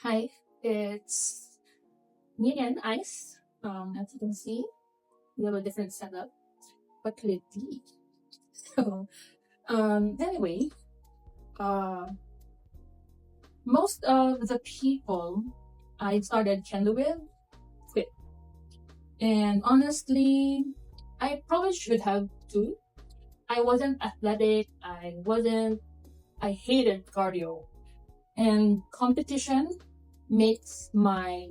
Hi, it's me again, Ice. As you can see, we have a different setup, but could it be? So, anyway, uh, most of the people I started Kendo with quit, and honestly, I probably should have too. I wasn't athletic. I hated cardio, and competition makes my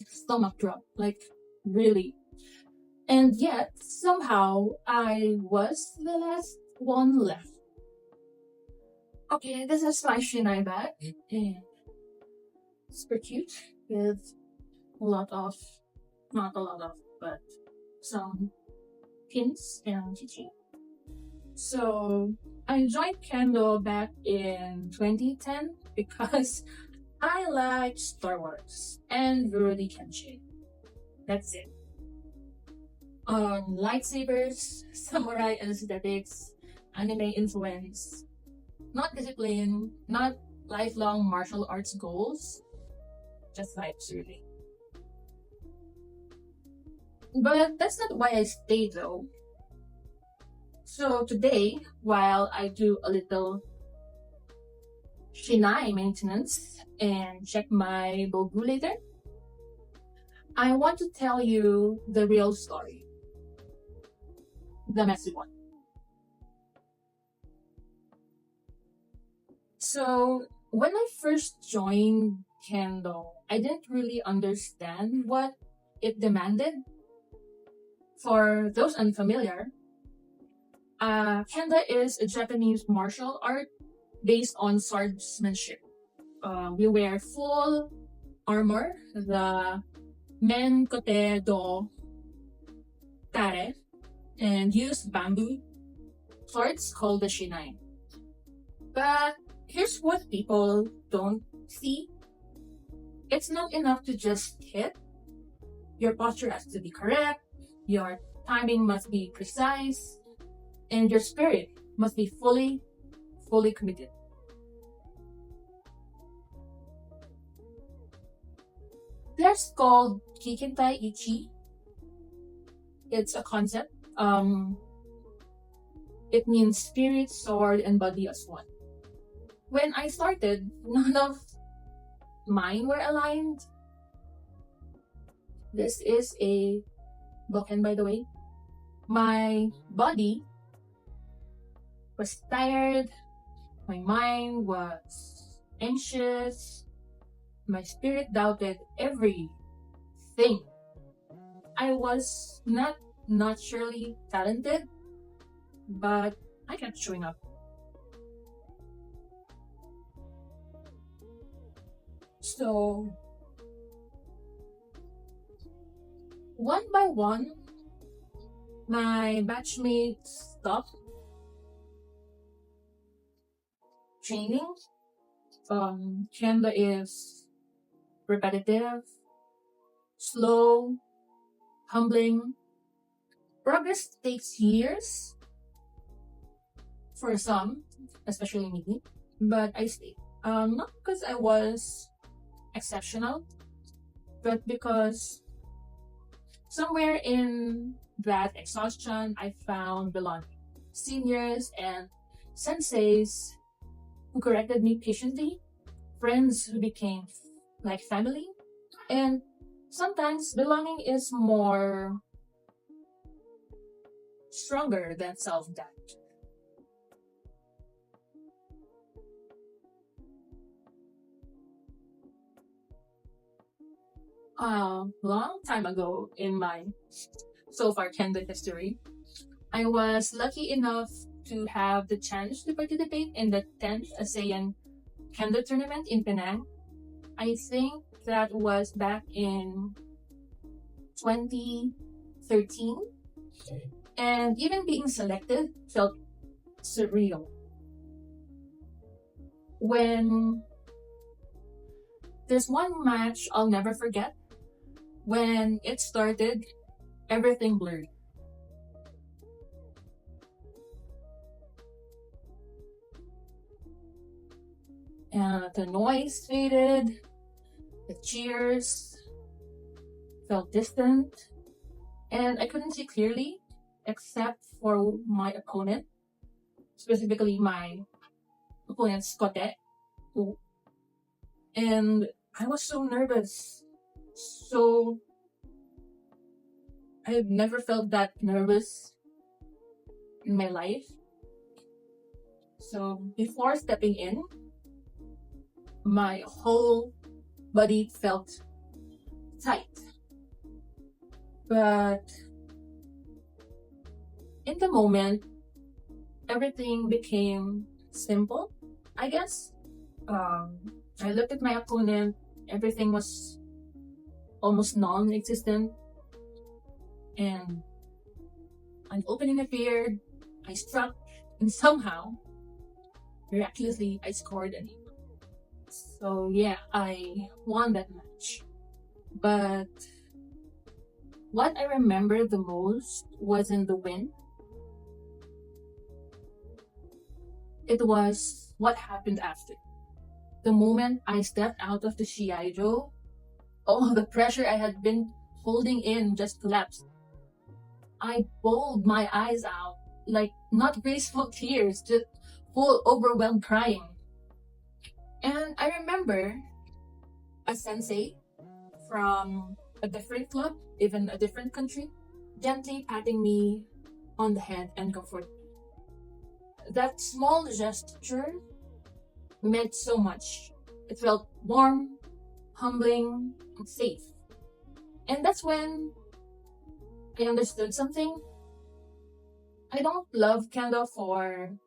stomach drop. Like really. And yet, somehow, I was the last one left. Okay, this is my Shinai bag. And super cute with a lot of, not a lot of, but some pins and chichi. So, I joined Kendo back in 2010 because I like Star Wars and Rurouni Kenshin. That's it. Lightsabers, samurai aesthetics, anime influence, not discipline, not lifelong martial arts goals, just vibes really. But that's not why I stayed though. So today, while I do a little Shinai maintenance and check my Bogu later, I want to tell you the real story, the messy one. So when I first joined Kendo, I didn't really understand what it demanded. For those unfamiliar, Kendo is a Japanese martial art based on swordsmanship. We wear full armor, the men kote do tare, and use bamboo swords called the shinai. But here's what people don't see. It's not enough to just hit. Your posture has to be correct, your timing must be precise, and your spirit must be fully committed. That's called Kikintai Ichi. It's a concept. It means spirit, sword, and body as one. When I started, none of mine were aligned. This is a boken, by the way. My body was tired. My mind was anxious. My spirit doubted everything. I was not naturally talented, but I kept showing up. So, one by one, my batchmates stopped training. Kendo is repetitive, slow, humbling. Progress takes years for some, especially me, but I stayed. Not because I was exceptional, but because somewhere in that exhaustion, I found belonging. Seniors and senseis who corrected me patiently, friends who became like family, and sometimes belonging is more stronger than self-doubt. A long time ago in my so far Kendo history, I was lucky enough to have the chance to participate in the 10th ASEAN Kendo tournament in Penang. I think that was back in 2013. And even being selected felt surreal. When there's one match I'll never forget, when it started, everything blurred. The noise faded, The cheers felt distant, and I couldn't see clearly except for my opponent, specifically my opponent's kote. And I was so nervous. So I've never felt that nervous in my life. So before stepping in, my whole body felt tight. But in the moment, everything became simple, I guess. Um, I looked at my opponent, everything was almost non existent, and an opening appeared. I struck, and somehow, miraculously, I scored an equal. So, yeah, I won that match. But what I remember the most wasn't the win, it was what happened after. The moment I stepped out of the Shiaijo, all the pressure I had been holding in just collapsed. I bawled my eyes out, like not graceful tears, just full overwhelmed crying. And I remember a sensei from a different club, even a different country, gently patting me on the head and comforting me. That small gesture meant so much. It felt warm, humbling, and safe. And that's when I understood something. I don't love Kendo for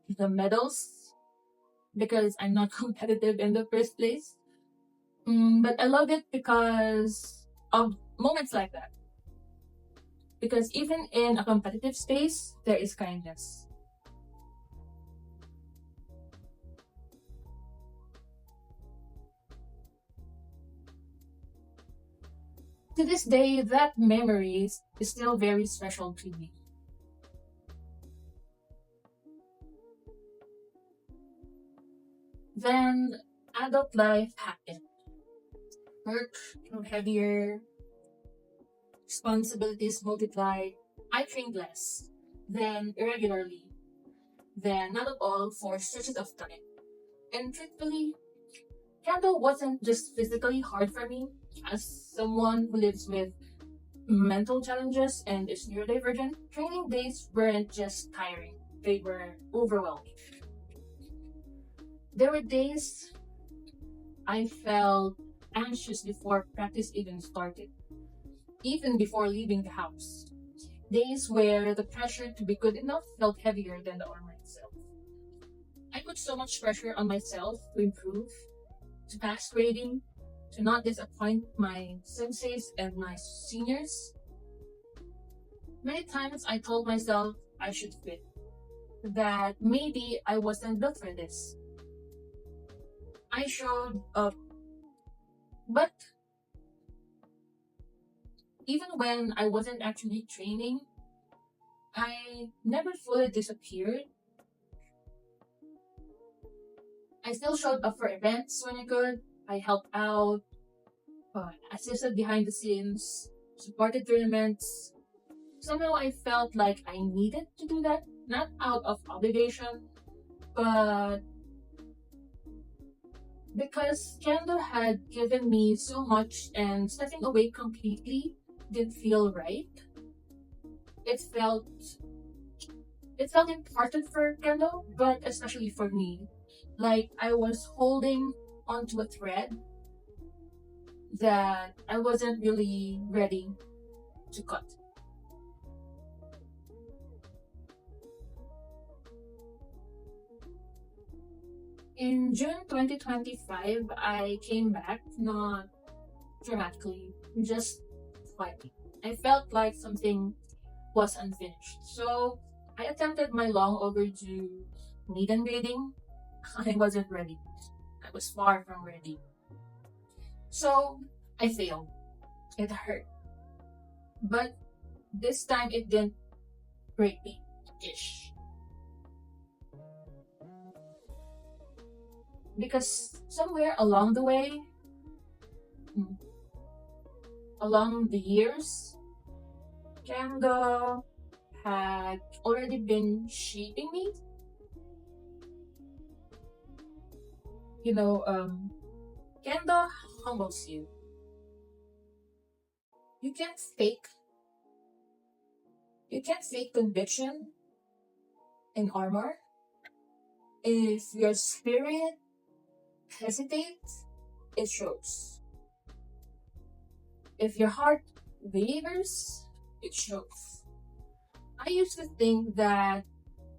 the medals because I'm not competitive in the first place. But I love it because of moments like that. Because even in a competitive space, there is kindness. To this day, that memory is still very special to me. Then adult life happened. Work grew heavier, responsibilities multiplied. I trained less, then irregularly, then not at all for stretches of time. And truthfully, Kendo wasn't just physically hard for me. As someone who lives with mental challenges and is neurodivergent, training days weren't just tiring, they were overwhelming. There were days I felt anxious before practice even started, even before leaving the house. Days where the pressure to be good enough felt heavier than the armor itself. I put so much pressure on myself to improve, to pass grading, to not disappoint my senseis and my seniors. Many times I told myself I should quit, that maybe I wasn't built for this. I showed up, but even when I wasn't actually training, I never fully disappeared. I still showed up for events when I could. I helped out, assisted behind the scenes, supported tournaments. Somehow I felt like I needed to do that, not out of obligation, but because Kendo had given me so much and stepping away completely didn't feel right. It felt it felt important for Kendo, but especially for me. Like I was holding onto a thread that I wasn't really ready to cut. In June 2025, I came back, not dramatically, just quietly. I felt like something was unfinished. So I attempted my long overdue maiden grading. I wasn't ready. I was far from ready. So I failed. It hurt. But this time it didn't break me. Ish. Because somewhere along the way, mm, along the years, Kendo had already been shaping me. You know, Kendo humbles you. You can't fake. You can't fake conviction in armor. If your spirit hesitates, it shows. If your heart wavers, it shows. I used to think that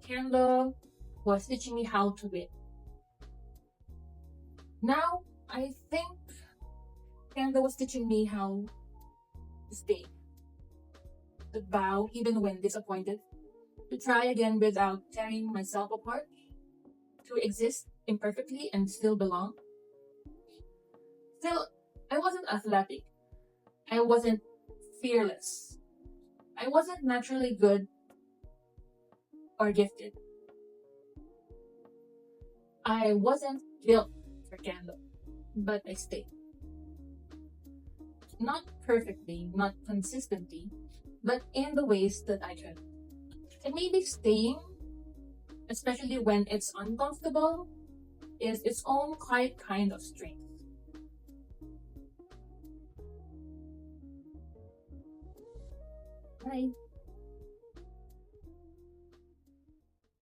Kendo was teaching me how to win. Now, I think Kendo was teaching me how to stay, to bow even when disappointed, to try again without tearing myself apart, to exist imperfectly and still belong. Still, I wasn't athletic. I wasn't fearless. I wasn't naturally good or gifted. I wasn't built for Kendo, but I stayed. Not perfectly, not consistently, but in the ways that I could. And maybe staying, especially when it's uncomfortable, is its own quiet kind of strength. Bye.